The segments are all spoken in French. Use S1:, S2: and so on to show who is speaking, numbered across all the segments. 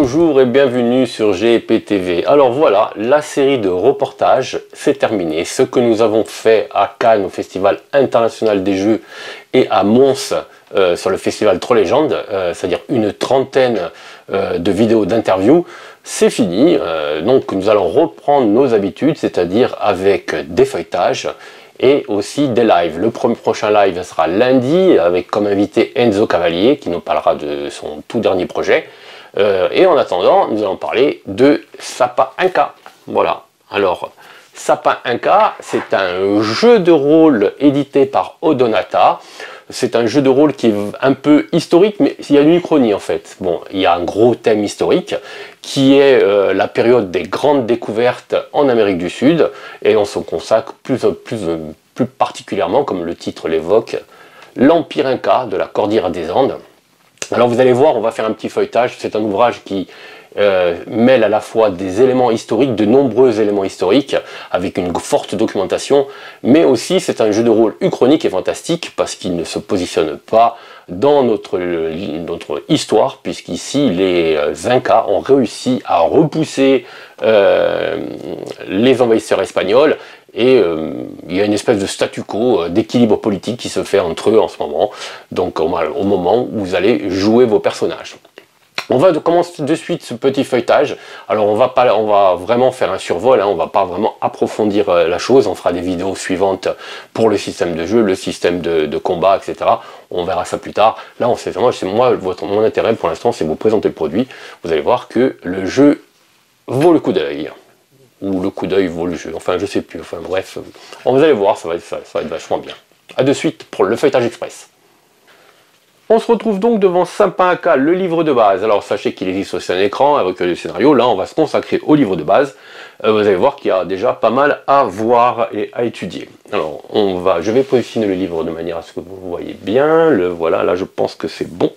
S1: Bonjour et bienvenue sur GEP-TV. Alors voilà, la série de reportages c'est terminé. Ce que nous avons fait à Cannes au Festival International des Jeux et à Mons sur le festival Troll Légende, c'est-à-dire une trentaine de vidéos d'interviews, c'est fini. Donc nous allons reprendre nos habitudes, c'est-à-dire avec des feuilletages et aussi des lives. Le prochain live sera lundi avec comme invité Enzo Cavalier qui nous parlera de son tout dernier projet. Et en attendant, nous allons parler de Sapin Inca. Voilà. Alors, Sapin Inca, c'est un jeu de rôle édité par Odonata. C'est un jeu de rôle qui est un peu historique, mais il y a une uchronie en fait. Bon, il y a un gros thème historique qui est la période des grandes découvertes en Amérique du Sud, et on se consacre plus particulièrement, comme le titre l'évoque, l'Empire Inca de la Cordillère des Andes. Alors vous allez voir, on va faire un petit feuilletage. C'est un ouvrage qui mêle à la fois des éléments historiques, de nombreux éléments historiques, avec une forte documentation, mais aussi c'est un jeu de rôle uchronique et fantastique, parce qu'il ne se positionne pas dans notre histoire, puisqu'ici les Incas ont réussi à repousser les envahisseurs espagnols, et il y a une espèce de statu quo, d'équilibre politique qui se fait entre eux en ce moment, donc au moment où vous allez jouer vos personnages. On va commencer de suite ce petit feuilletage. Alors on va vraiment faire un survol, hein, on va pas vraiment approfondir la chose, on fera des vidéos suivantes pour le système de jeu, le système de combat, etc. On verra ça plus tard. Là, mon intérêt pour l'instant, c'est vous présenter le produit. Vous allez voir que le jeu vaut le coup d'œil. Ou le coup d'œil vaut le jeu, enfin je sais plus, enfin bref, vous allez voir, ça va être vachement bien. A de suite pour le feuilletage express. On se retrouve donc devant Sapin Inca, le livre de base. Alors sachez qu'il existe aussi un écran avec le scénario, là on va se consacrer au livre de base. Vous allez voir qu'il y a déjà pas mal à voir et à étudier. Alors je vais positionner le livre de manière à ce que vous voyez bien, voilà, là je pense que c'est bon.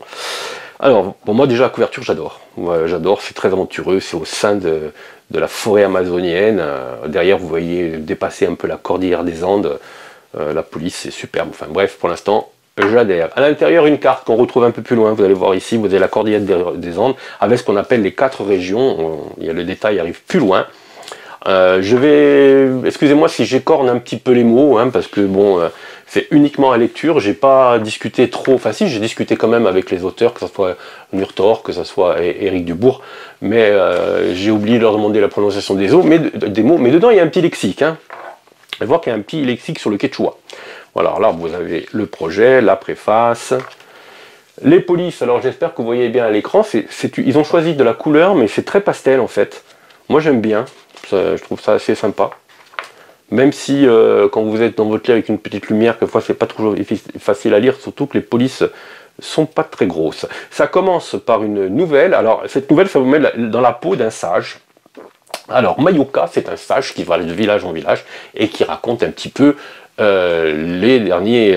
S1: Alors, pour moi déjà la couverture j'adore, j'adore, c'est très aventureux, c'est au sein de la forêt amazonienne, derrière vous voyez dépasser un peu la cordillère des Andes, la police c'est superbe, enfin bref pour l'instant j'adhère. À l'intérieur une carte qu'on retrouve un peu plus loin, vous allez voir ici, vous avez la cordillère des Andes avec ce qu'on appelle les 4 régions, il y a le détail arrive plus loin. Excusez-moi si j'écorne un petit peu les mots, hein, parce que bon, c'est uniquement à lecture, j'ai pas discuté trop, enfin si, j'ai discuté quand même avec les auteurs, que ce soit Murtor, que ce soit Éric Dubourg, mais j'ai oublié de leur demander la prononciation des mots, mais dedans il y a un petit lexique, hein. Vous allez voir qu'il y a un petit lexique sur le quechua. Voilà, là vous avez le projet, la préface, les polices, alors j'espère que vous voyez bien à l'écran, ils ont choisi de la couleur, mais c'est très pastel en fait. Moi j'aime bien. Je trouve ça assez sympa, même si quand vous êtes dans votre lit avec une petite lumière, quelquefois c'est pas toujours facile à lire, surtout que les polices sont pas très grosses. Ça commence par une nouvelle. Alors cette nouvelle, ça vous met dans la peau d'un sage. Alors Mayuka, c'est un sage qui va de village en village et qui raconte un petit peu les derniers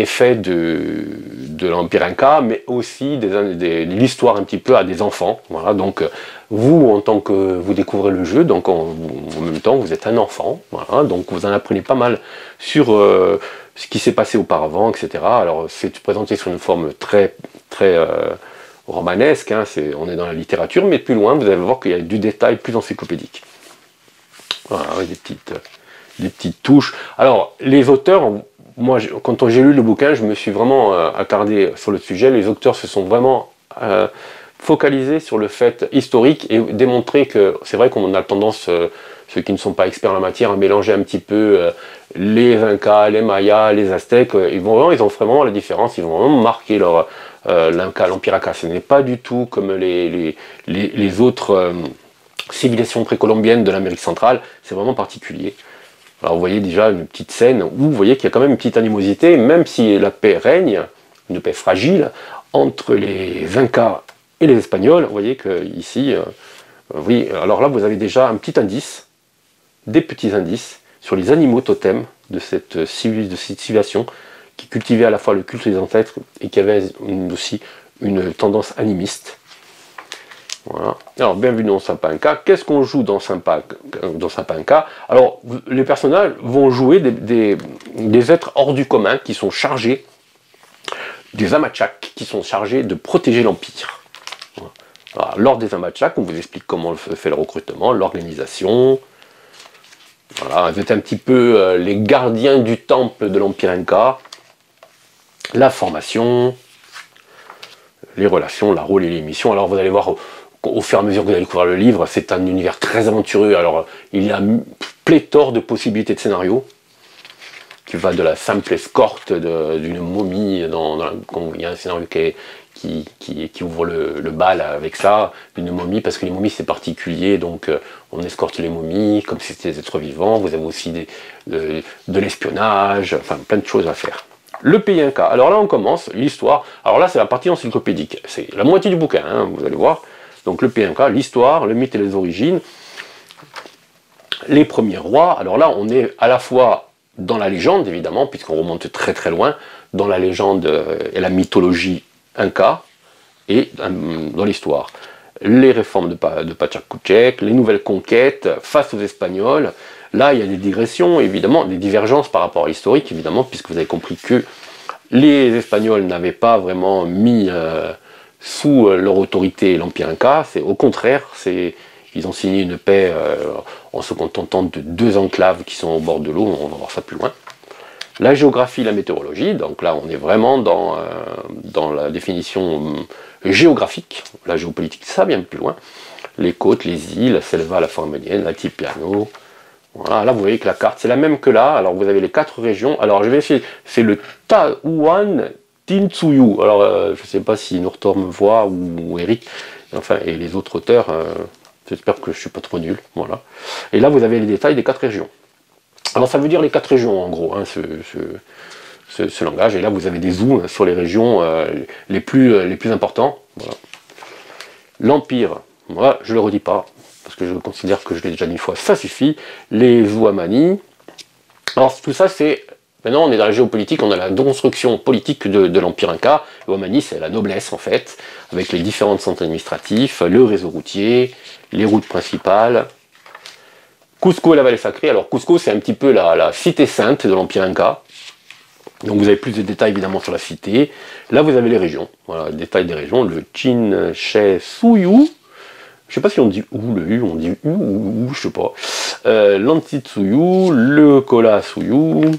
S1: faits de l'Empire Inca, mais aussi l'histoire un petit peu à des enfants. Voilà, donc vous, en tant que vous découvrez le jeu, donc en même temps vous êtes un enfant, voilà, donc vous en apprenez pas mal sur ce qui s'est passé auparavant, etc. Alors c'est présenté sur une forme très romanesque, hein, on est dans la littérature, mais plus loin vous allez voir qu'il y a du détail plus encyclopédique. Voilà, avec des petites touches. Alors les auteurs, moi quand j'ai lu le bouquin, je me suis vraiment attardé sur le sujet. Les auteurs se sont vraiment focalisés sur le fait historique et démontrer que c'est vrai qu'on a tendance, ceux qui ne sont pas experts en la matière, à mélanger un petit peu les Incas, les Mayas, les Aztèques. Ils ont vraiment la différence, ils vont vraiment marquer l'Empire Inca. Ce n'est pas du tout comme les autres civilisations précolombiennes de l'Amérique centrale, c'est vraiment particulier. Alors vous voyez déjà une petite scène où vous voyez qu'il y a quand même une petite animosité, même si la paix règne, une paix fragile, entre les Incas et les Espagnols. Vous voyez que ici, oui, alors là vous avez déjà un petit indice, des petits indices sur les animaux totems de cette civilisation qui cultivait à la fois le culte des ancêtres et qui avait aussi une tendance animiste. Voilà. Alors, bienvenue dans Sapin Inca. Qu'est-ce qu'on joue dans Sapin Inca? Alors, les personnages vont jouer des êtres hors du commun qui sont chargés, des Amachaks, qui sont chargés de protéger l'Empire. Voilà. Alors, l'ordre des Amachak, on vous explique comment fait le recrutement, l'organisation. Voilà, vous êtes un petit peu les gardiens du temple de l'Empire Inca. La formation, les relations, la rôle et les missions. Alors vous allez voir, au fur et à mesure que vous allez découvrir le livre, c'est un univers très aventureux. Alors il y a pléthore de possibilités de scénarios, qui va de la simple escorte d'une momie, il y a un scénario qui ouvre le bal avec ça, d'une momie, parce que les momies c'est particulier, donc on escorte les momies comme si c'était des êtres vivants. Vous avez aussi de l'espionnage, enfin plein de choses à faire. Le pays Inca. Alors là, on commence l'histoire. Alors là, c'est la partie encyclopédique. C'est la moitié du bouquin, hein, vous allez voir. Donc le pays Inca, l'histoire, le mythe et les origines. Les premiers rois. Alors là, on est à la fois dans la légende, évidemment, puisqu'on remonte très très loin, dans la légende et la mythologie Inca, et dans l'histoire. Les réformes de Pachakuchek, les nouvelles conquêtes face aux Espagnols. Là, il y a des digressions, évidemment, des divergences par rapport à l'historique, évidemment, puisque vous avez compris que les Espagnols n'avaient pas vraiment mis sous leur autorité l'Empire Inca. Au contraire, ils ont signé une paix en se contentant de 2 enclaves qui sont au bord de l'eau. On va voir ça plus loin. La géographie, la météorologie, donc là on est vraiment dans la définition géographique. La géopolitique, ça vient plus loin. Les côtes, les îles, la Selva, la Formelienne, l'Altiplano. Voilà, là vous voyez que la carte c'est la même que là. Alors vous avez les 4 régions. Alors je vais essayer, c'est le Tahuan Tintsuyu. Alors je ne sais pas si Nourtor me voit ou Eric, enfin et les autres auteurs. J'espère que je ne suis pas trop nul. Voilà. Et là vous avez les détails des 4 régions. Alors ça veut dire les 4 régions en gros, hein, ce langage. Et là vous avez des zooms sur les régions les plus importants. Voilà. L'Empire, moi je ne le redis pas, parce que je considère que je l'ai déjà dit une fois, ça suffit. Les Ouamani. Alors tout ça c'est... Maintenant on est dans la géopolitique, on a la construction politique de l'Empire Inca. Les Ouamani c'est la noblesse en fait, avec les différents centres administratifs, le réseau routier, les routes principales. Cusco et la vallée sacrée. Alors Cusco c'est un petit peu la cité sainte de l'Empire Inca. Donc vous avez plus de détails évidemment sur la cité. Là vous avez les régions. Voilà, le détail des régions. Le Chinchesuyú. Je sais pas si on dit ou le U, on dit U ou je sais pas. L'Antitsuyu, le Kola-Suyu,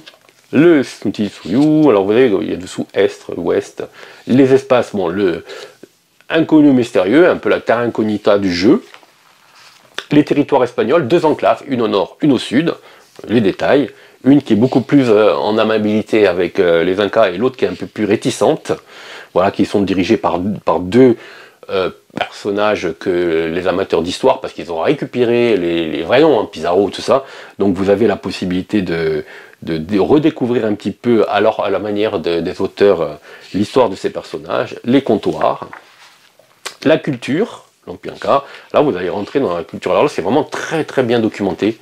S1: le Sntisuyu. Alors vous voyez, il y a dessous Est, Ouest. Les espaces, bon, le inconnu mystérieux, un peu la terra incognita du jeu. Les territoires espagnols, 2 enclaves, une au nord, une au sud, les détails, une qui est beaucoup plus en amabilité avec les Incas et l'autre qui est un peu plus réticente, voilà, qui sont dirigés par 2 personnages que les amateurs d'histoire, parce qu'ils ont récupéré les vrais noms, hein, Pizarro, tout ça, donc vous avez la possibilité de redécouvrir un petit peu, alors à la manière des auteurs, l'histoire de ces personnages, les comptoirs, la culture, l'Empire Inca. Là vous allez rentrer dans la culture. Alors là c'est vraiment très très bien documenté.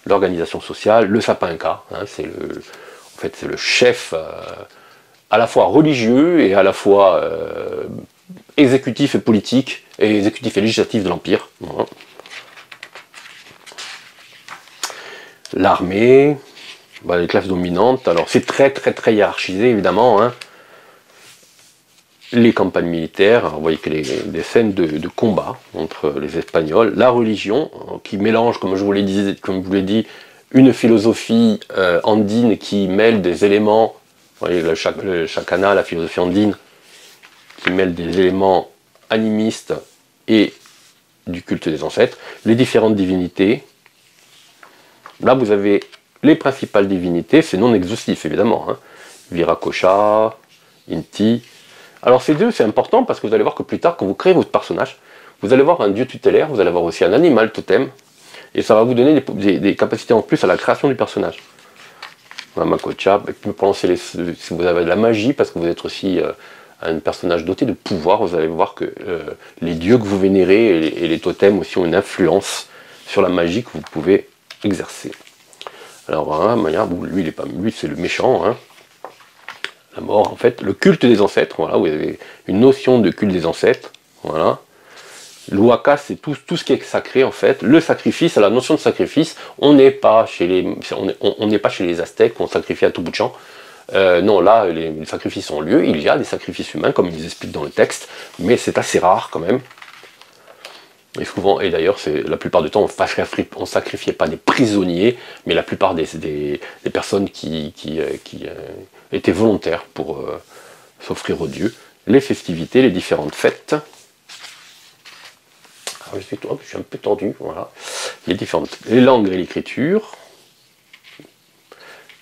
S1: L'organisation sociale, le sapin Inca, hein, c'est le chef à la fois religieux et à la fois exécutif et politique, et exécutif et législatif de l'Empire. Voilà. L'armée, bah, les classes dominantes, alors c'est très très très hiérarchisé évidemment, hein. Les campagnes militaires, vous voyez que des scènes de combat entre les Espagnols, la religion, qui mélange, comme je vous l'ai dit, une philosophie andine qui mêle des éléments, vous voyez le chacana, la philosophie andine, qui mêle des éléments animistes et du culte des ancêtres, les différentes divinités. Là vous avez les principales divinités, c'est non exhaustif évidemment, hein. Viracocha, Inti. Alors ces 2 c'est important parce que vous allez voir que plus tard quand vous créez votre personnage, vous allez voir un dieu tutélaire, vous allez avoir aussi un animal totem, et ça va vous donner des capacités en plus à la création du personnage. Voilà, Makocha, si vous avez de la magie, parce que vous êtes aussi un personnage doté de pouvoir, vous allez voir que les dieux que vous vénérez et les totems aussi ont une influence sur la magie que vous pouvez exercer. Alors voilà, lui c'est le méchant, hein. La mort, en fait, le culte des ancêtres, voilà, vous avez une notion de culte des ancêtres, voilà. L'Huaca, c'est tout ce qui est sacré, en fait. Le sacrifice, la notion de sacrifice, on n'est pas chez les Aztèques, où on sacrifie à tout bout de champ. Non, là, les sacrifices ont lieu, il y a des sacrifices humains, comme ils expliquent dans le texte, mais c'est assez rare, quand même. Et souvent, et d'ailleurs, la plupart du temps, on ne sacrifiait pas des prisonniers, mais la plupart des personnes qui étaient volontaires pour s'offrir aux dieux. Les festivités, les différentes fêtes. Alors, je suis un peu tendu, voilà. Les langues et l'écriture.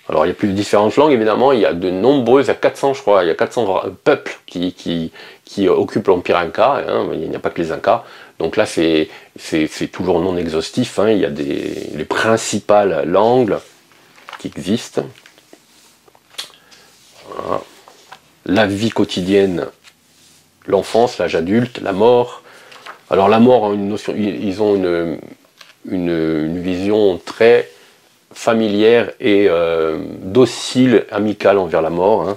S1: Alors, il y a plus de différentes langues, évidemment, il y a de nombreuses, il y a 400, je crois, il y a 400 peuples qui occupent l'Empire Inca, hein, il n'y a pas que les Incas. Donc là, c'est toujours non exhaustif, hein, il y a les principales langues qui existent. Voilà. La vie quotidienne, l'enfance, l'âge adulte, la mort. Alors la mort a une notion, ils ont une vision très familière et docile, amicale envers la mort. Hein.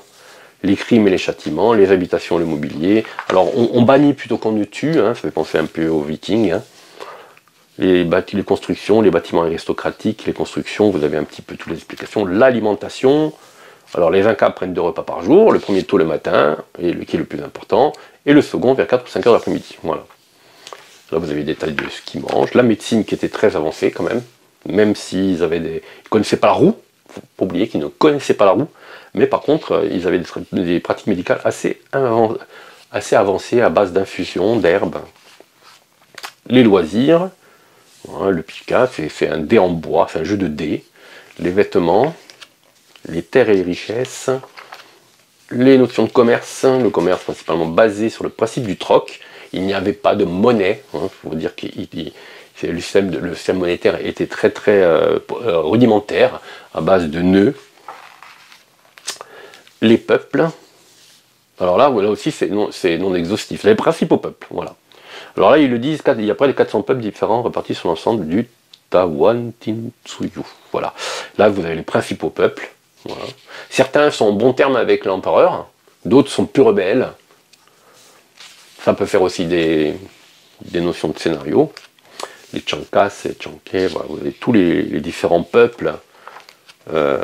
S1: Les crimes et les châtiments, les habitations, le mobilier. Alors on bannit plutôt qu'on ne tue, hein, ça fait penser un peu aux Vikings. Hein. Les constructions, les bâtiments aristocratiques, les constructions, vous avez un petit peu toutes les explications. L'alimentation. Alors les Incas prennent 2 repas par jour, le premier tôt le matin, qui est le plus important, et le second vers 4 ou 5 heures l'après-midi. Voilà. Là vous avez des détails de ce qu'ils mangent. La médecine qui était très avancée quand même s'ils avaient ils ne connaissaient pas la roue, il ne faut pas oublier qu'ils ne connaissaient pas la roue, mais par contre ils avaient des pratiques médicales assez avancées à base d'infusions, d'herbes. Les loisirs, voilà, le pica, c'est un dé en bois, c'est un jeu de dés. Les vêtements, les terres et les richesses, les notions de commerce, le commerce principalement basé sur le principe du troc. Il n'y avait pas de monnaie, il faut dire que le système monétaire était très rudimentaire, à base de nœuds. Les peuples, alors là aussi c'est non exhaustif, les principaux peuples, voilà. Alors là ils le disent, il y a près de 400 peuples différents répartis sur l'ensemble du Tawantinsuyu, voilà. Là vous avez les principaux peuples. Voilà. Certains sont en bon terme avec l'empereur, d'autres sont plus rebelles. Ça peut faire aussi des notions de scénario. Les Chancas et Chanquet, voilà, vous avez tous les différents peuples. Par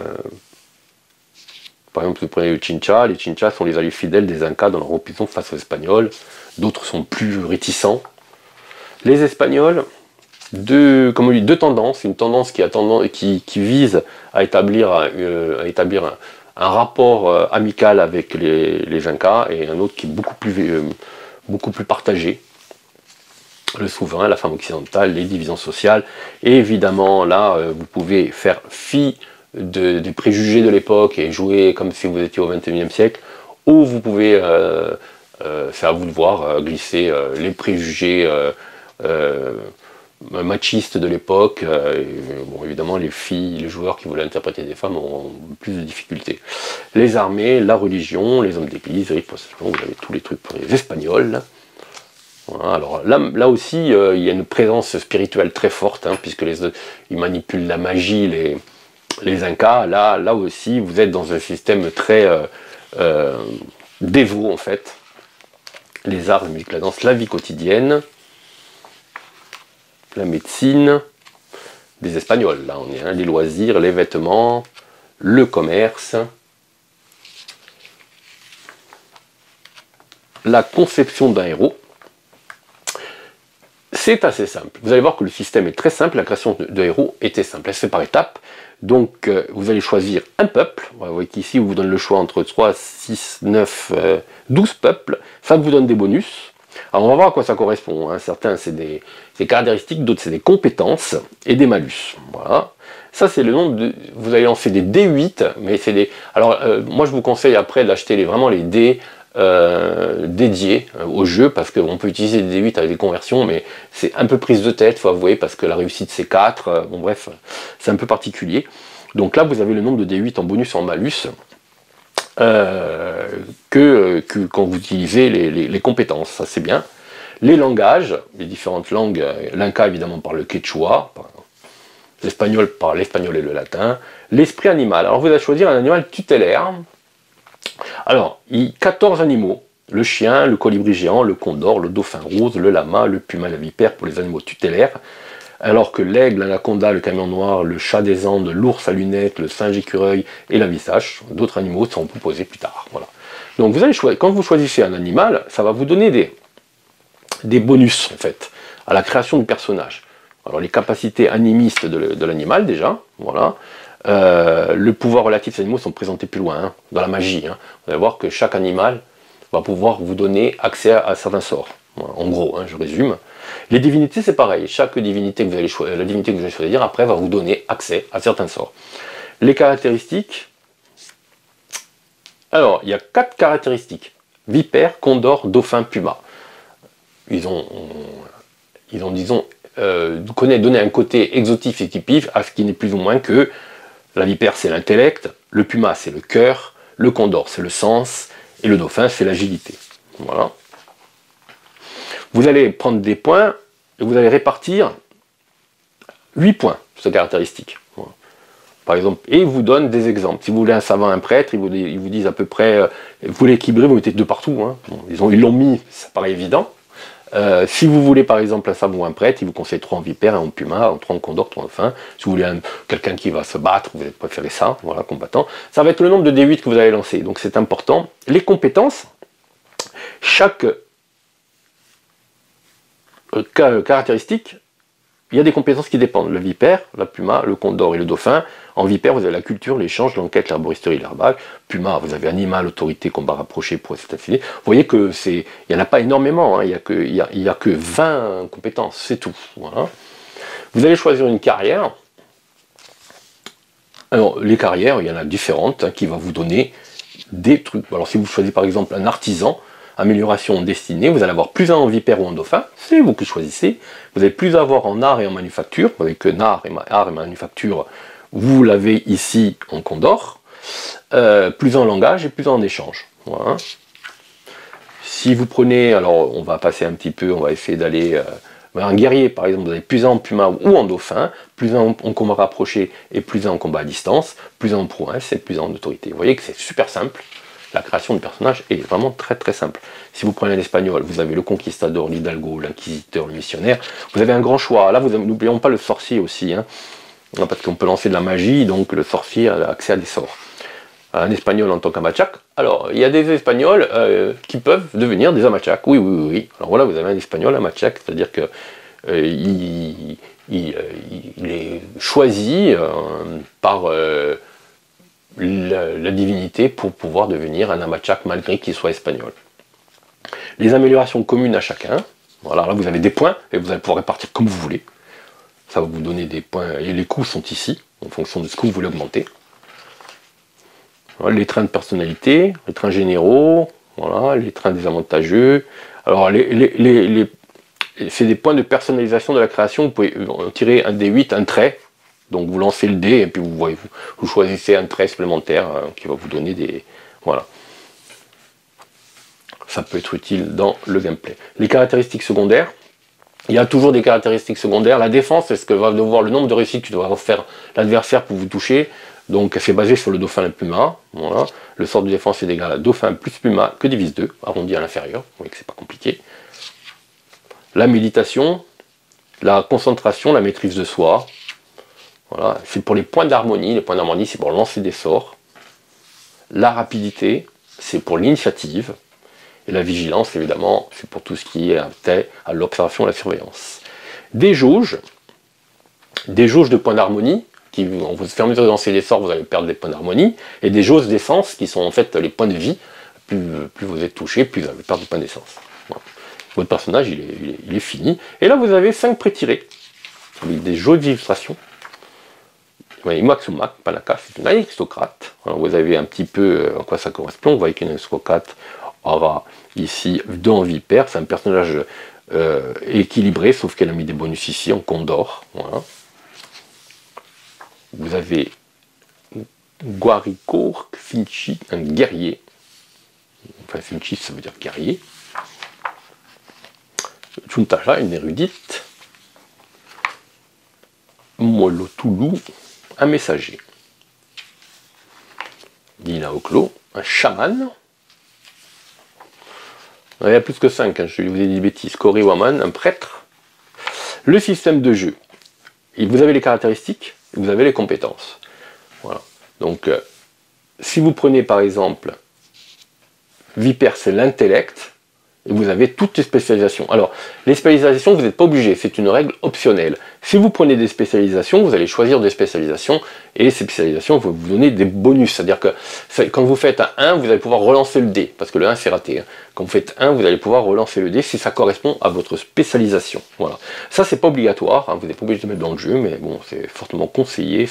S1: exemple, vous prenez les Chinchas sont les alliés fidèles des Incas dans leur opposition face aux Espagnols. D'autres sont plus réticents. Les Espagnols, deux tendances, une tendance qui vise à établir un rapport amical avec les Incas, et un autre qui est beaucoup plus partagé. Le souverain, la femme occidentale, les divisions sociales, et évidemment là vous pouvez faire fi des préjugés de l'époque et jouer comme si vous étiez au XXIe siècle, ou vous pouvez, c'est à vous de voir, glisser les préjugés machistes de l'époque. Bon, évidemment les joueurs qui voulaient interpréter des femmes ont plus de difficultés. Les armées, la religion, les hommes d'église, les possessions, vous avez tous les trucs pour les Espagnols. Voilà, alors là aussi il y a une présence spirituelle très forte, hein, puisque ils manipulent la magie, les Incas. Là aussi vous êtes dans un système très dévot en fait. Les arts, la musique, la danse, la vie quotidienne, la médecine, des Espagnols, là on est, hein, les loisirs, les vêtements, le commerce, la conception d'un héros. C'est assez simple. Vous allez voir que le système est très simple, la création de héros était simple. Elle se fait par étapes. Donc vous allez choisir un peuple. Vous voyez qu'ici on vous donne le choix entre 3, 6, 9, 12 peuples. Ça vous donne des bonus. Alors on va voir à quoi ça correspond. Hein. Certains c'est des caractéristiques, d'autres c'est des compétences et des malus. Voilà. Ça c'est le nombre de... Vous allez lancer des D8, mais c'est des... Alors moi je vous conseille après d'acheter vraiment les dés dédiés au jeu, parce qu'on peut utiliser des D8 avec des conversions, mais c'est un peu prise de tête, faut avouer, parce que la réussite c'est 4, bon bref, c'est un peu particulier. Donc là vous avez le nombre de D8 en bonus et en malus, quand vous utilisez les compétences, ça c'est bien. Les langages, les différentes langues, l'Inca évidemment parle le quechua, l'espagnol parle l'espagnol et le latin. L'esprit animal, alors vous allez choisir un animal tutélaire. Alors, 14 animaux, le chien, le colibri géant, le condor, le dauphin rose, le lama, le puma, la vipère pour les animaux tutélaires, alors que l'aigle, l'anaconda, le camion noir, le chat des Andes, l'ours à lunettes, le singe écureuil et la bisache, d'autres animaux seront proposés plus tard. Voilà. Donc vous allez quand vous choisissez un animal, ça va vous donner des bonus en fait. à la création du personnage. Alors les capacités animistes de l'animal déjà, voilà. Le pouvoir relatif des animaux sont présentés plus loin, hein, dans la magie. Hein. Vous allez voir que chaque animal va pouvoir vous donner accès à certains sorts. Voilà, en gros, hein, je résume. Les divinités, c'est pareil. Chaque divinité que vous allez choisir, la divinité que vous allez choisir, après, va vous donner accès à certains sorts. Les caractéristiques. Alors, il y a 4 caractéristiques. Vipère, condor, dauphin, puma. Ils ont disons, donné un côté exotif et typique à ce qui n'est plus ou moins que la vipère, c'est l'intellect, le puma, c'est le cœur, le condor, c'est le sens, et le dauphin, c'est l'agilité. Voilà. Vous allez prendre des points, et vous allez répartir 8 points sur ces caractéristiques. Voilà. Par exemple, et ils vous donnent des exemples. Si vous voulez un savant, un prêtre, ils vous disent à peu près, vous voulez équilibrer, vous mettez 2 partout. Hein. Bon, ils l'ont mis, ça paraît évident. Si vous voulez par exemple un savant ou un prêtre, il vous conseille 3 en vipère, 1 en puma, 3 en condor, 3 en dauphin. Si vous voulez quelqu'un qui va se battre, vous allez préférer ça, voilà, combattant. Ça va être le nombre de D8 que vous allez lancer, donc c'est important. Les compétences, chaque caractéristique, il y a des compétences qui dépendent. Le vipère, la puma, le condor et le dauphin. En vipère, vous avez la culture, l'échange, l'enquête, l'arboristerie, l'herbage. Puma, vous avez animal, autorité, combat rapproché, prouesse affinée. Vous voyez que il n'y en a pas énormément, hein. Il n'y a que 20 compétences, c'est tout. Voilà. Vous allez choisir une carrière. Alors, les carrières, il y en a différentes, hein, qui vont vous donner des trucs. Alors, si vous choisissez par exemple un artisan, amélioration destinée, vous allez avoir plus 1 en vipère ou en dauphin, c'est vous qui choisissez. Vous allez plus avoir en art et en manufacture, vous voyez que art et manufacture, vous l'avez ici en condor, plus en langage et plus en échange. Voilà. Si vous prenez, alors on va passer un petit peu, on va essayer d'aller, un guerrier par exemple, vous avez plus 1 en puma ou en dauphin, plus 1 en combat rapproché et plus 1 en combat à distance, plus 1 en prouesse et plus 1 en autorité. Vous voyez que c'est super simple. La création du personnage est vraiment très très simple. Si vous prenez l'espagnol, vous avez le conquistador, l'hidalgo, l'inquisiteur, le missionnaire. Vous avez un grand choix. Là, n'oublions pas le sorcier aussi, hein, parce qu'on peut lancer de la magie, donc le sorcier a accès à des sorts. Un espagnol en tant qu'amachak. Alors, il y a des espagnols qui peuvent devenir des amachaks. Oui, oui, oui. Alors voilà, vous avez un espagnol amachak, c'est-à-dire que il est choisi par la divinité pour pouvoir devenir un amachak malgré qu'il soit espagnol. Les améliorations communes à chacun, voilà, là vous avez des points et vous allez pouvoir répartir comme vous voulez. Ça va vous donner des points et les coûts sont ici en fonction de ce que vous voulez augmenter. Voilà, les trains de personnalité, les trains généraux, voilà, les trains désavantageux. Alors c'est des points de personnalisation de la création, vous pouvez tirer un D8, un trait. Donc vous lancez le dé et puis vous choisissez un trait supplémentaire qui va vous donner des... Voilà. Ça peut être utile dans le gameplay. Les caractéristiques secondaires. Il y a toujours des caractéristiques secondaires. La défense, c'est ce que va devoir le nombre de réussites que doit faire l'adversaire pour vous toucher. Donc c'est basé sur le dauphin et le puma. Voilà. Le sort de défense est égal à dauphin plus puma que divise 2, arrondi à l'inférieur. Vous voyez que c'est pas compliqué. La méditation, la concentration, la maîtrise de soi. Voilà, c'est pour les points d'harmonie. Les points d'harmonie, c'est pour lancer des sorts. La rapidité, c'est pour l'initiative. Et la vigilance, évidemment, c'est pour tout ce qui est à l'observation et la surveillance. Des jauges de points d'harmonie, qui vont vous faire mesure de lancer des sorts, vous allez perdre des points d'harmonie. Et des jauges d'essence, qui sont en fait les points de vie. Plus vous êtes touché, plus vous allez perdre des points d'essence. Voilà. Votre personnage, il est fini. Et là, vous avez 5 pré-tirés, avec des jauges d'illustration. Imaxumak, Panaka, c'est une aristocrate. Alors vous avez un petit peu à quoi ça correspond. Vous voyez qu'une aristocrate aura ici 2 en vipère. C'est un personnage équilibré, sauf qu'elle a mis des bonus ici en condor. Voilà. Vous avez Guaricourt, Finchi, un guerrier. Enfin, Finchi, ça veut dire guerrier. Chuntaja, une érudite. Molotoulou, un messager. Dina Oklo, un chaman. Il y a plus que 5, hein, je vous ai dit des bêtises. Cory Waman, un prêtre. Le système de jeu. Et vous avez les caractéristiques, et vous avez les compétences. Voilà. Donc, si vous prenez par exemple, Vipère, c'est l'intellect, Et vous avez toutes les spécialisations. Alors, les spécialisations, vous n'êtes pas obligé, c'est une règle optionnelle. Si vous prenez des spécialisations, vous allez choisir des spécialisations, et ces spécialisations vont vous donner des bonus. C'est-à-dire que quand vous faites un 1, vous allez pouvoir relancer le dé, parce que le 1 c'est raté. Hein. Quand vous faites 1, vous allez pouvoir relancer le dé si ça correspond à votre spécialisation. Voilà. Ça, c'est pas obligatoire, hein, vous n'êtes pas obligé de mettre dans le jeu, mais bon, c'est fortement conseillé,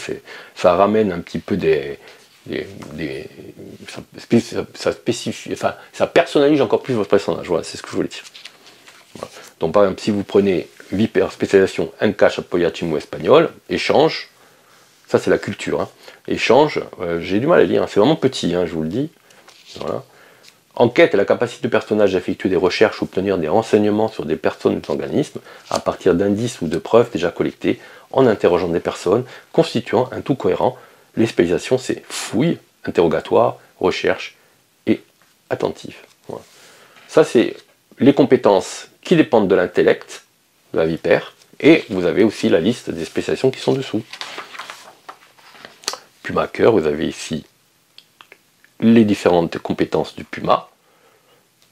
S1: ça ramène un petit peu ça spécifie, enfin, ça personnalise encore plus votre personnage. Voilà, c'est ce que je voulais dire. Voilà. Donc, par exemple, si vous prenez Viper, spécialisation Ancash, Apoyachim ou espagnol, échange, ça c'est la culture. Hein. Échange, j'ai du mal à lire, hein. C'est vraiment petit, hein, je vous le dis. Voilà. Enquête est la capacité du personnage d'effectuer des recherches ou obtenir des renseignements sur des personnes ou des organismes à partir d'indices ou de preuves déjà collectées en interrogeant des personnes, constituant un tout cohérent. Les spécialisations, c'est fouille, interrogatoire, recherche et attentive. Voilà. Ça, c'est les compétences qui dépendent de l'intellect, de la vipère, et vous avez aussi la liste des spécialisations qui sont dessous. Puma cœur, vous avez ici les différentes compétences du puma,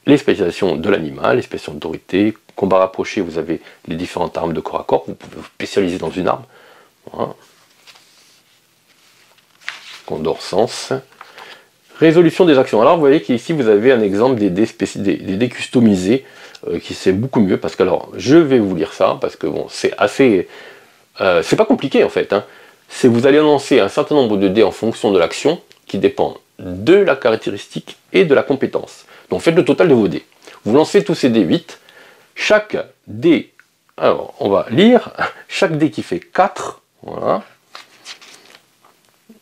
S1: les spécialisations de l'animal, les spécialisations d'autorité, combat rapproché, vous avez les différentes armes de corps à corps, vous pouvez vous spécialiser dans une arme. Voilà. Condor sens. Résolution des actions. Alors vous voyez qu'ici vous avez un exemple des dés customisés, qui c'est beaucoup mieux, parce que alors je vais vous lire ça, parce que bon, c'est assez... c'est pas compliqué en fait, hein. C'est vous allez lancer un certain nombre de dés en fonction de l'action, qui dépendent de la caractéristique et de la compétence. Donc faites le total de vos dés. Vous lancez tous ces dés 8, chaque dé, alors on va lire, chaque dé qui fait 4, voilà.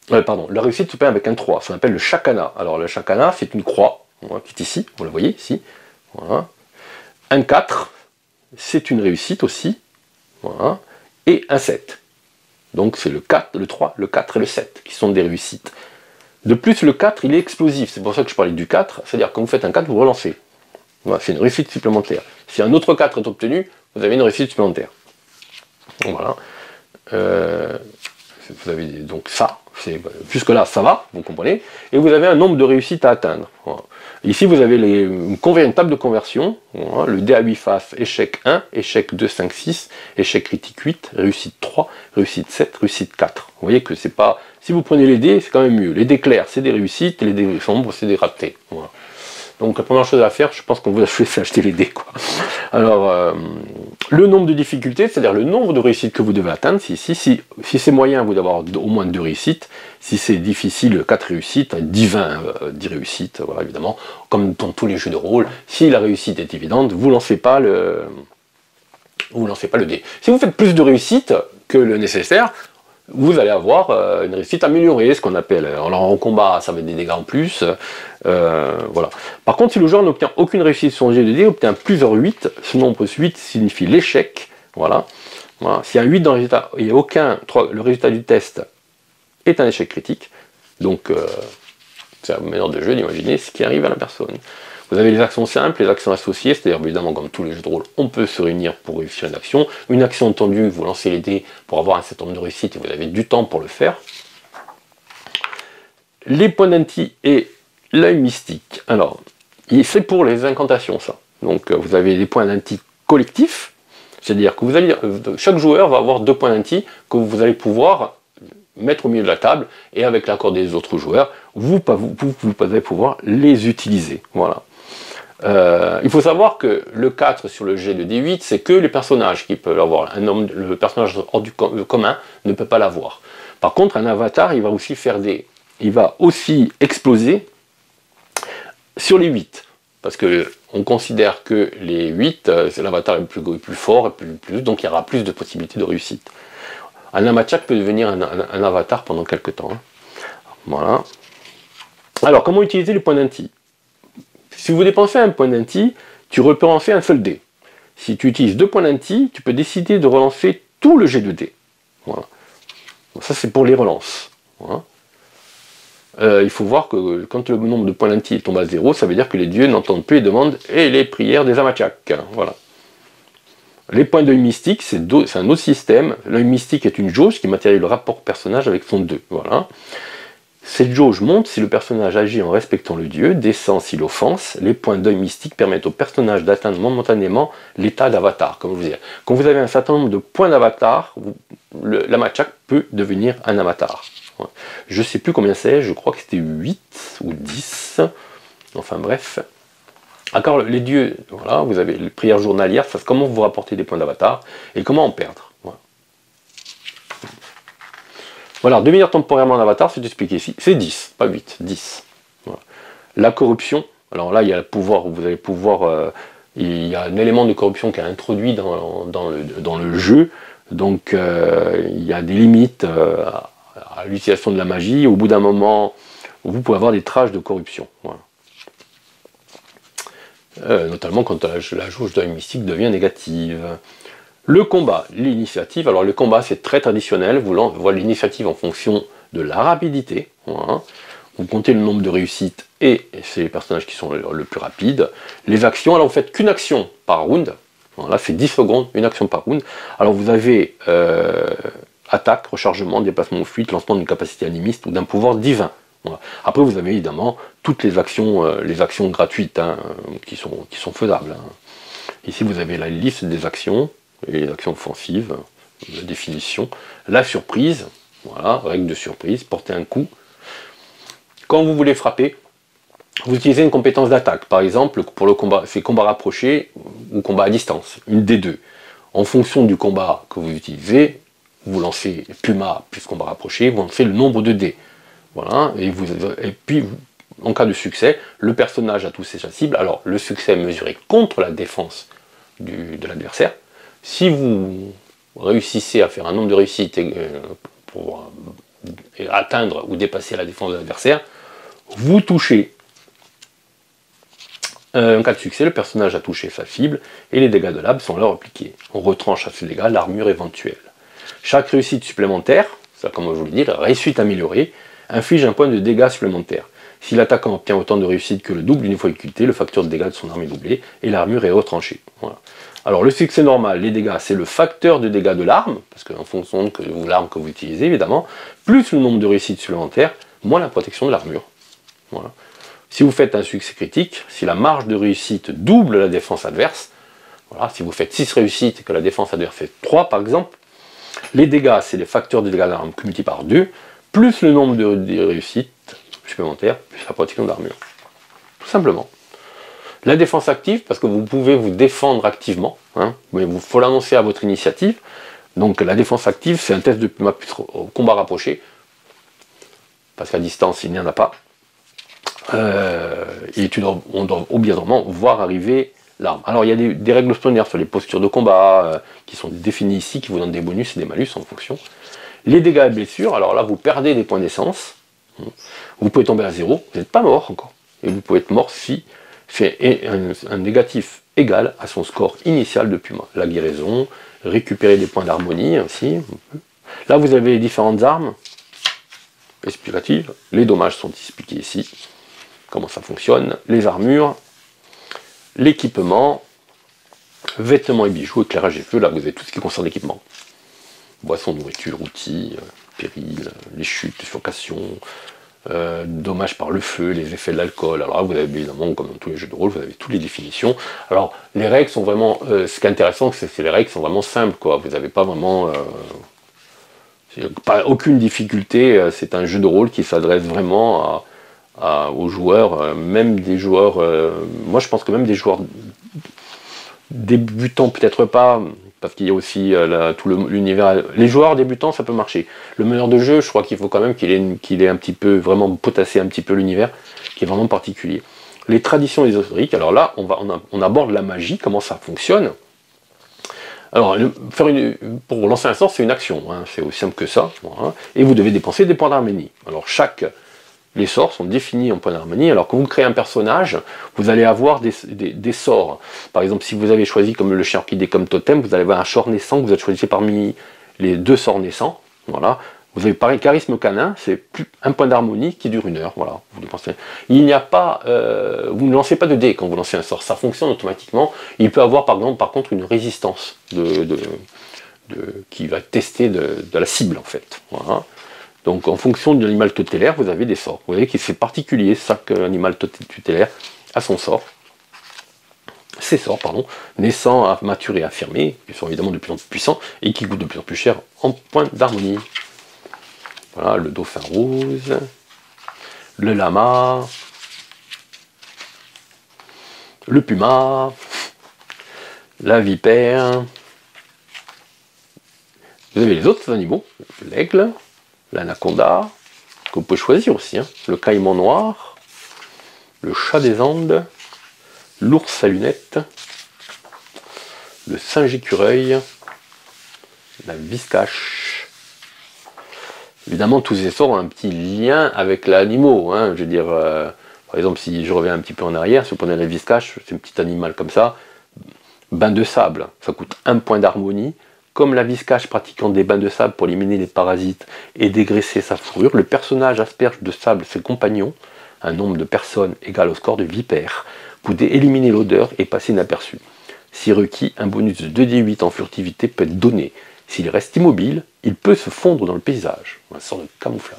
S1: Pardon, la réussite se paye avec un 3, ça s'appelle le chakana. Alors le chakana, c'est une croix, voilà, qui est ici, vous la voyez ici. Voilà. Un 4, c'est une réussite aussi, voilà. Et un 7. Donc c'est le 4, le 3, le 4 et le 7 qui sont des réussites. De plus, le 4, il est explosif, c'est pour ça que je parlais du 4, c'est-à-dire quand vous faites un 4, vous relancez. Voilà, c'est une réussite supplémentaire. Si un autre 4 est obtenu, vous avez une réussite supplémentaire. Voilà. Vous avez donc ça, jusque-là ça va, vous comprenez, et vous avez un nombre de réussites à atteindre. Voilà. Ici vous avez une table de conversion, voilà, le dé à 8 faces, échec 1, échec 2, 5, 6, échec critique 8, réussite 3, réussite 7, réussite 4. Vous voyez que c'est pas... Si vous prenez les dés, c'est quand même mieux. Les dés clairs, c'est des réussites, les dés sombres, c'est des ratés. Voilà. Donc la première chose à faire, je pense qu'on vous a fait acheter les dés, quoi. Alors, le nombre de difficultés, c'est-à-dire le nombre de réussites que vous devez atteindre. Si c'est moyen, vous devez avoir au moins 2 réussites. Si c'est difficile, 4 réussites, 10 réussites, voilà, évidemment. Comme dans tous les jeux de rôle, si la réussite est évidente, vous lancez pas le dé. Si vous faites plus de réussites que le nécessaire, vous allez avoir une réussite améliorée, ce qu'on appelle. Alors en combat, ça va être des dégâts en plus. Voilà. Par contre, si le joueur n'obtient aucune réussite sur son jet de dés, obtient plusieurs 8, ce nombre 8 signifie l'échec. Voilà. Voilà. S'il y a un 8 dans le résultat, il n'y a aucun. Le résultat du test est un échec critique. Donc, c'est la manière de jeu d'imaginer ce qui arrive à la personne. Vous avez les actions simples, les actions associées, c'est-à-dire évidemment comme tous les jeux de rôle, on peut se réunir pour réussir une action. Une action tendue, vous lancez les dés pour avoir un certain nombre de réussites et vous avez du temps pour le faire. Les points d'anti et l'œil mystique. Alors, c'est pour les incantations ça. Donc vous avez les points d'anti collectifs, c'est-à-dire que vous allez, chaque joueur va avoir 2 points d'anti que vous allez pouvoir mettre au milieu de la table et avec l'accord des autres joueurs, vous allez pouvoir les utiliser. Voilà. Il faut savoir que le 4 sur le jet de D8, c'est que les personnages qui peuvent l'avoir. Le personnage hors du commun ne peut pas l'avoir. Par contre, un avatar, il va aussi exploser sur les 8. Parce que on considère que les 8, l'avatar est plus fort, donc il y aura plus de possibilités de réussite. Un amachak peut devenir un avatar pendant quelques temps. Hein. Voilà. Alors, comment utiliser les points d'anti? Si vous dépensez un point d'anti, tu peux relancer un seul dé. Si tu utilises 2 points d'anti, tu peux décider de relancer tout le jet de dés. Voilà. Donc ça, c'est pour les relances. Voilà. Il faut voir que quand le nombre de points d'anti tombe à 0, ça veut dire que les dieux n'entendent plus les demandes et les prières des amachaks. Voilà. Les points d'œil mystique, c'est un autre système. L'œil mystique est une jauge qui matérialise le rapport personnage avec son 2. Voilà. Cette jauge monte si le personnage agit en respectant le dieu, descend s'il offense. Les points d'œil mystiques permettent au personnage d'atteindre momentanément l'état d'avatar. Comme je vous disais, quand vous avez un certain nombre de points d'avatar, la Machak peut devenir un avatar. Je ne sais plus combien c'est, je crois que c'était 8 ou 10. Enfin bref. Encore les dieux, voilà, vous avez les prières journalières, ça c'est comment vous rapporter des points d'avatar et comment en perdre. Voilà, devenir temporairement un avatar, c'est expliqué ici. C'est 10, pas 8, 10. Voilà. La corruption, alors là il y a le pouvoir, vous allez pouvoir, il y a un élément de corruption qui est introduit dans le jeu, donc il y a des limites à l'utilisation de la magie. Au bout d'un moment, vous pouvez avoir des traces de corruption. Voilà. Notamment quand la jauge d'œil mystique devient négative. Le combat, l'initiative. Alors le combat c'est très traditionnel, vous voyez l'initiative en fonction de la rapidité. Voilà. Vous comptez le nombre de réussites et c'est les personnages qui sont le plus rapides. Les actions, alors vous faites qu'une action par round. Voilà, c'est 10 secondes, une action par round. Alors vous avez attaque, rechargement, déplacement ou fuite, lancement d'une capacité animiste ou d'un pouvoir divin. Voilà. Après vous avez évidemment toutes les actions gratuites hein, qui sont faisables. Hein. Ici vous avez la liste des actions, et les actions offensives, la définition, la surprise, voilà, règle de surprise, porter un coup. Quand vous voulez frapper, vous utilisez une compétence d'attaque. Par exemple, pour le combat, c'est combat rapproché ou combat à distance, une des deux. En fonction du combat que vous utilisez, vous lancez Puma plus combat rapproché, vous lancez le nombre de dés. Voilà, et puis, en cas de succès, le personnage a tous ses cibles. Alors, le succès est mesuré contre la défense de l'adversaire. Si vous réussissez à faire un nombre de réussites pour atteindre ou dépasser la défense de l'adversaire, vous touchez. En cas de succès, le personnage a touché sa cible et les dégâts de l'âme sont alors appliqués. On retranche à ces dégâts l'armure éventuelle. Chaque réussite supplémentaire, ça comme je vous le dis, la réussite améliorée, inflige un point de dégâts supplémentaire. Si l'attaquant obtient autant de réussite que le double une fois exécuté, le facteur de dégâts de son arme est doublé et l'armure est retranchée. Voilà. Alors le succès normal, les dégâts, c'est le facteur de dégâts de l'arme, parce qu'en fonction de l'arme que vous utilisez évidemment, plus le nombre de réussites supplémentaires, moins la protection de l'armure. Voilà. Si vous faites un succès critique, si la marge de réussite double la défense adverse, voilà, si vous faites 6 réussites et que la défense adverse fait 3 par exemple, les dégâts, c'est les facteurs de dégâts de l'arme multipliés par 2, plus le nombre de réussites supplémentaires, plus la protection d'armure. Tout simplement. La défense active, parce que vous pouvez vous défendre activement, hein, mais il faut l'annoncer à votre initiative. Donc la défense active, c'est un test de Puma plus au combat rapproché, parce qu'à distance, il n'y en a pas. Et on doit obligatoirement voir arriver l'arme. Alors il y a des règles secondaires sur les postures de combat qui sont définies ici, qui vous donnent des bonus et des malus en fonction. Les dégâts et blessures, alors là vous perdez des points d'essence, vous pouvez tomber à 0, vous n'êtes pas mort encore, et vous pouvez être mort si fait un négatif égal à son score initial de Puma. La guérison, récupérer des points d'harmonie aussi. Là vous avez les différentes armes explicatives, les dommages sont expliqués ici, comment ça fonctionne, les armures, l'équipement, vêtements et bijoux, éclairage et feu, là vous avez tout ce qui concerne l'équipement. Boissons, nourriture, outils, périls, les chutes, surcation, dommages par le feu, les effets de l'alcool. Alors là, vous avez évidemment, comme dans tous les jeux de rôle, vous avez toutes les définitions. Alors, les règles sont vraiment... ce qui est intéressant, c'est que les règles sont vraiment simples, quoi. Vous n'avez pas vraiment... aucune difficulté. C'est un jeu de rôle qui s'adresse vraiment aux joueurs, même des joueurs... moi, je pense que même des joueurs débutants, peut-être pas... parce qu'il y a aussi tout l'univers. Les joueurs débutants, ça peut marcher. Le meneur de jeu, je crois qu'il faut quand même qu'il ait un petit peu, vraiment potasser un petit peu l'univers, qui est vraiment particulier. Les traditions ésotériques, alors là, on aborde la magie, comment ça fonctionne. Alors, pour lancer un sort, c'est une action, hein, c'est aussi simple que ça. Voilà, et vous devez dépenser des points d'harmonie. Alors, les sorts sont définis en points d'harmonie. Alors quand vous créez un personnage, vous allez avoir des sorts. Par exemple, si vous avez choisi comme le chien orchidée comme totem, vous allez avoir un sort naissant que vous avez choisi parmi les 2 sorts naissants. Voilà. Vous avez pareil charisme canin, c'est un point d'harmonie qui dure 1 heure. Voilà. Vous dépensez. Il n'y a pas, vous ne lancez pas de dés quand vous lancez un sort. Ça fonctionne automatiquement. Il peut avoir par contre une résistance qui va tester de la cible en fait. Voilà. Donc en fonction de l'animal tutélaire, vous avez des sorts. Vous voyez que c'est particulier, chaque animal tutélaire a son sort. Ces sorts, pardon, naissant, maturés, affirmés, qui sont évidemment de plus en plus puissants, et qui coûtent de plus en plus cher en points d'harmonie. Voilà, le dauphin rose, le lama, le puma, la vipère. Vous avez les autres animaux, l'aigle, l'anaconda, que vous pouvez choisir aussi, hein, le caïman noir, le chat des Andes, l'ours à lunettes, le singe écureuil, la viscache. Évidemment, tous ces sorts ont un petit lien avec l'animal. Hein, je veux dire, par exemple, si je reviens un petit peu en arrière, si vous prenez la viscache, c'est un petit animal comme ça, bain de sable, ça coûte 1 point d'harmonie. Comme la viscache pratiquant des bains de sable pour éliminer les parasites et dégraisser sa fourrure, le personnage asperge de sable ses compagnons, un nombre de personnes égal au score de vipère. Vous pouvez éliminer l'odeur et passer inaperçu. Si requis, un bonus de 2d8 en furtivité peut être donné. S'il reste immobile, il peut se fondre dans le paysage. Un sort de camouflage.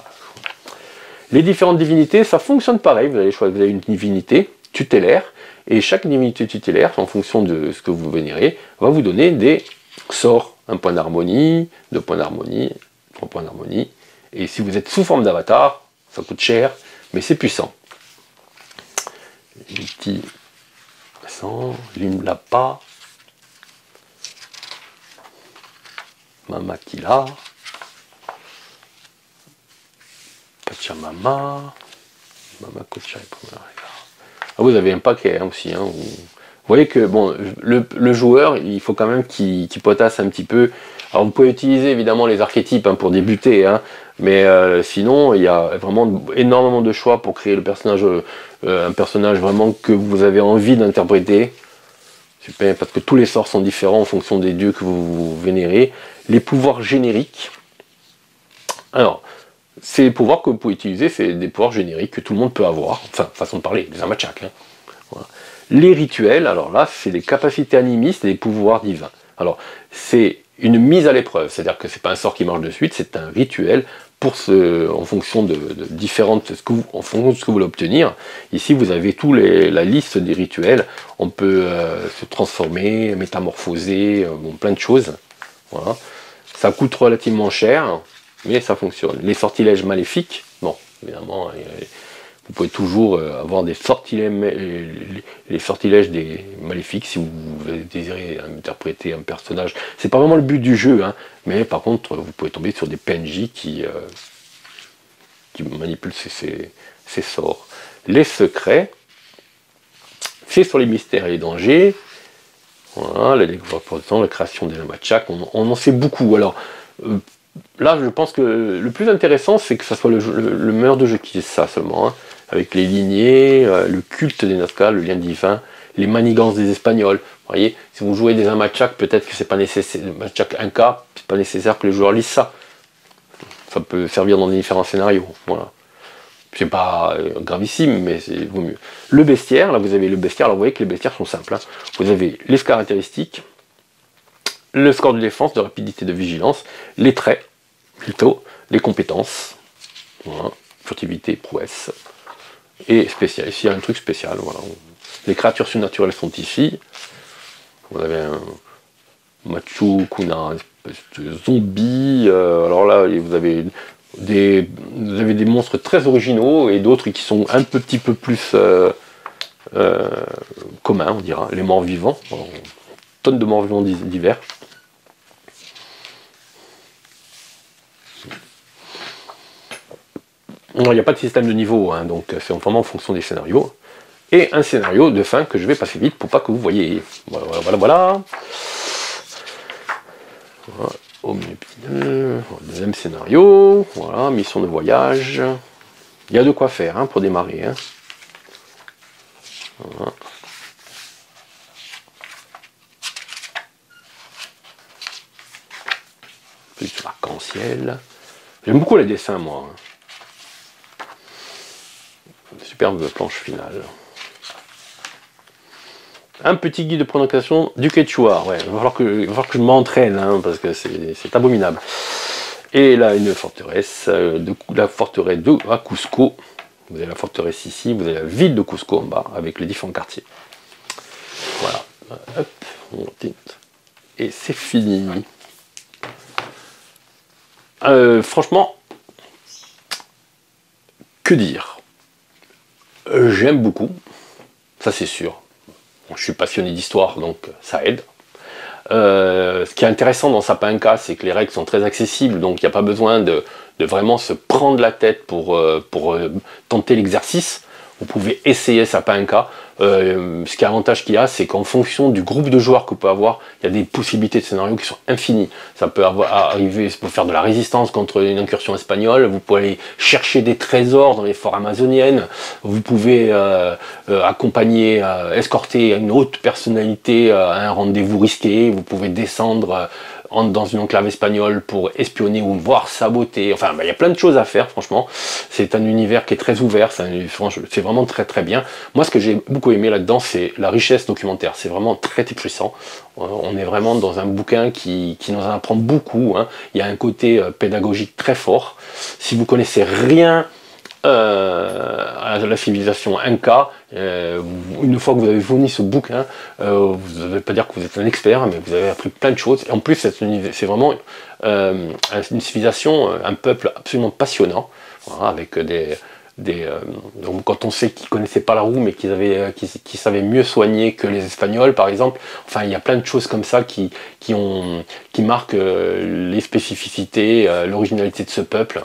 S1: Les différentes divinités, ça fonctionne pareil. Vous avez une divinité tutélaire, et chaque divinité tutélaire, en fonction de ce que vous vénérez, va vous donner des sorts. 1 point d'harmonie, 2 points d'harmonie, 3 points d'harmonie. Et si vous êtes sous forme d'avatar, ça coûte cher, mais c'est puissant. Les petits Limlapa, Mamakila, Pachamama, Mamakocha. Vous avez un paquet hein, aussi. Hein, vous voyez que bon, le joueur, il faut quand même qu'il potasse un petit peu. Alors vous pouvez utiliser évidemment les archétypes hein, pour débuter, hein, mais sinon il y a vraiment énormément de choix pour créer le personnage, un personnage vraiment que vous avez envie d'interpréter. Super, parce que tous les sorts sont différents en fonction des dieux que vous vénérez. Les pouvoirs génériques. Alors, ces pouvoirs que vous pouvez utiliser, c'est des pouvoirs génériques que tout le monde peut avoir. Enfin, façon de parler, des amachaks. Hein. Voilà. Les rituels, alors là, c'est des capacités animistes et des pouvoirs divins. Alors, c'est une mise à l'épreuve, c'est-à-dire que c'est pas un sort qui marche de suite, c'est un rituel pour en fonction de différentes, en fonction de ce que vous voulez obtenir. Ici, vous avez la liste des rituels. On peut se transformer, métamorphoser, bon, plein de choses. Voilà. Ça coûte relativement cher, mais ça fonctionne. Les sortilèges maléfiques, bon, évidemment. Vous pouvez toujours avoir des sortilèges, les sortilèges des maléfiques si vous désirez interpréter un personnage. C'est pas vraiment le but du jeu, hein, mais par contre, vous pouvez tomber sur des PNJ qui manipulent ces sorts. Les secrets, c'est sur les mystères et les dangers. Voilà, la création des Lamachak, on en sait beaucoup. Alors, là, je pense que le plus intéressant, c'est que ça soit le meilleur de jeu qui est ça seulement. Hein. Avec les lignées, le culte des Nazca, le lien divin, les manigances des Espagnols. Vous voyez, si vous jouez des Amachak, peut-être que c'est pas nécessaire, Amachak 1K, c'est pas nécessaire que les joueurs lisent ça. Ça peut servir dans des différents scénarios. Voilà. C'est pas gravissime, mais c'est vaut mieux. Le bestiaire, là vous avez le bestiaire, alors vous voyez que les bestiaires sont simples. Hein. Vous avez les caractéristiques, le score de défense, de rapidité, de vigilance, les traits, plutôt, les compétences, voilà. Furtivité, prouesse. Et spécial, ici il y a un truc spécial, voilà. Les créatures surnaturelles sont ici. Vous avez un Machu Kuna, une espèce de zombie. Alors là, vous avez des monstres très originaux et d'autres qui sont un petit peu plus communs, on dira. Les morts vivants, alors, tonnes de morts vivants divers. Il n'y a pas de système de niveau, hein, donc c'est vraiment en fonction des scénarios. Et un scénario de fin que je vais passer vite pour pas que vous voyez. Voilà. Au deuxième scénario, voilà, mission de voyage. Il y a de quoi faire hein, pour démarrer. Hein. Voilà. Plus arc-en-ciel. J'aime beaucoup les dessins, moi. Superbe planche finale. Un petit guide de prononciation du quechua. Ouais, il va falloir que je m'entraîne, hein, parce que c'est abominable. Et là, une forteresse, la forteresse à Cusco. Vous avez la forteresse ici, vous avez la ville de Cusco en bas, avec les différents quartiers. Voilà. Hop, on monte. Et c'est fini. Franchement, que dire? J'aime beaucoup, ça c'est sûr. Je suis passionné d'histoire, donc ça aide. Ce qui est intéressant dans Sapainka, c'est que les règles sont très accessibles, donc il n'y a pas besoin de vraiment se prendre la tête pour tenter l'exercice. Vous pouvez essayer Sapainka. Ce qui est l'avantage qu'il y a, c'est qu'en fonction du groupe de joueurs que vous pouvez avoir, il y a des possibilités de scénario qui sont infinies. Ça peut arriver, ça peut faire de la résistance contre une incursion espagnole, vous pouvez aller chercher des trésors dans les forêts amazoniennes, vous pouvez accompagner, escorter une haute personnalité à un rendez-vous risqué, vous pouvez descendre dans une enclave espagnole pour espionner ou voir saboter. Enfin, il y a plein de choses à faire, franchement. C'est un univers qui est très ouvert, c'est vraiment très très bien. Moi, ce que j'ai beaucoup aimé là-dedans, c'est la richesse documentaire. C'est vraiment très puissant. On est vraiment dans un bouquin qui nous en apprend beaucoup. Hein. Il y a un côté pédagogique très fort. Si vous connaissez rien à la civilisation Inca, une fois que vous avez fourni ce bouquin, vous n'allez pas dire que vous êtes un expert, mais vous avez appris plein de choses. Et en plus, c'est vraiment une civilisation, un peuple absolument passionnant, voilà, avec donc quand on sait qu'ils ne connaissaient pas la roue, mais qu'ils savaient mieux soigner que les Espagnols, par exemple. Enfin, il y a plein de choses comme ça qui marquent les spécificités, l'originalité de ce peuple.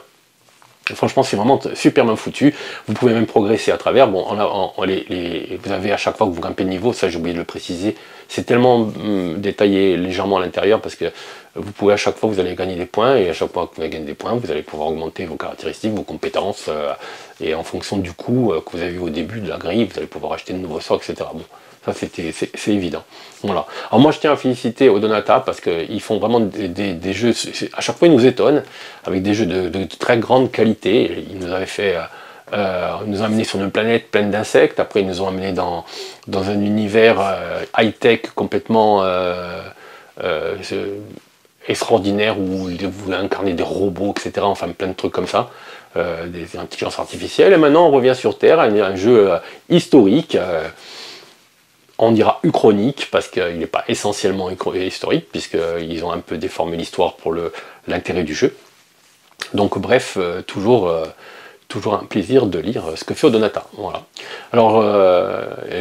S1: Franchement, c'est vraiment super bien foutu. Vous pouvez même progresser à travers. Bon, vous avez à chaque fois que vous grimpez de niveau, ça j'ai oublié de le préciser, c'est tellement détaillé légèrement à l'intérieur parce que vous pouvez à chaque fois, vous allez gagner des points et à chaque fois que vous allez gagner des points, vous allez pouvoir augmenter vos caractéristiques, vos compétences et en fonction du coût que vous avez eu au début de la grille, vous allez pouvoir acheter de nouveaux sorts, etc. Bon, ça c'est évident. Voilà. Alors moi je tiens à féliciter Odonata parce qu'ils font vraiment des jeux, à chaque fois ils nous étonnent avec des jeux de très grande qualité. Ils nous avaient fait, ils nous ont amenés sur une planète pleine d'insectes, après ils nous ont amenés dans un univers high-tech complètement extraordinaire où vous incarnez des robots, etc. Enfin plein de trucs comme ça, des intelligences artificielles. Et maintenant on revient sur Terre, un jeu historique. On dira uchronique parce qu'il n'est pas essentiellement historique puisqu'ils ont un peu déformé l'histoire pour l'intérêt du jeu. Donc bref, toujours un plaisir de lire ce que fait Odonata. Voilà. Alors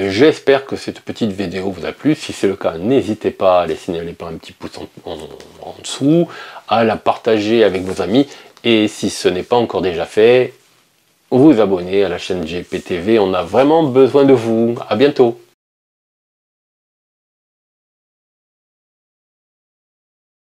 S1: j'espère que cette petite vidéo vous a plu. Si c'est le cas, n'hésitez pas à laisser un petit pouce en dessous, à la partager avec vos amis et si ce n'est pas encore déjà fait, vous abonner à la chaîne GPTV. On a vraiment besoin de vous. À bientôt.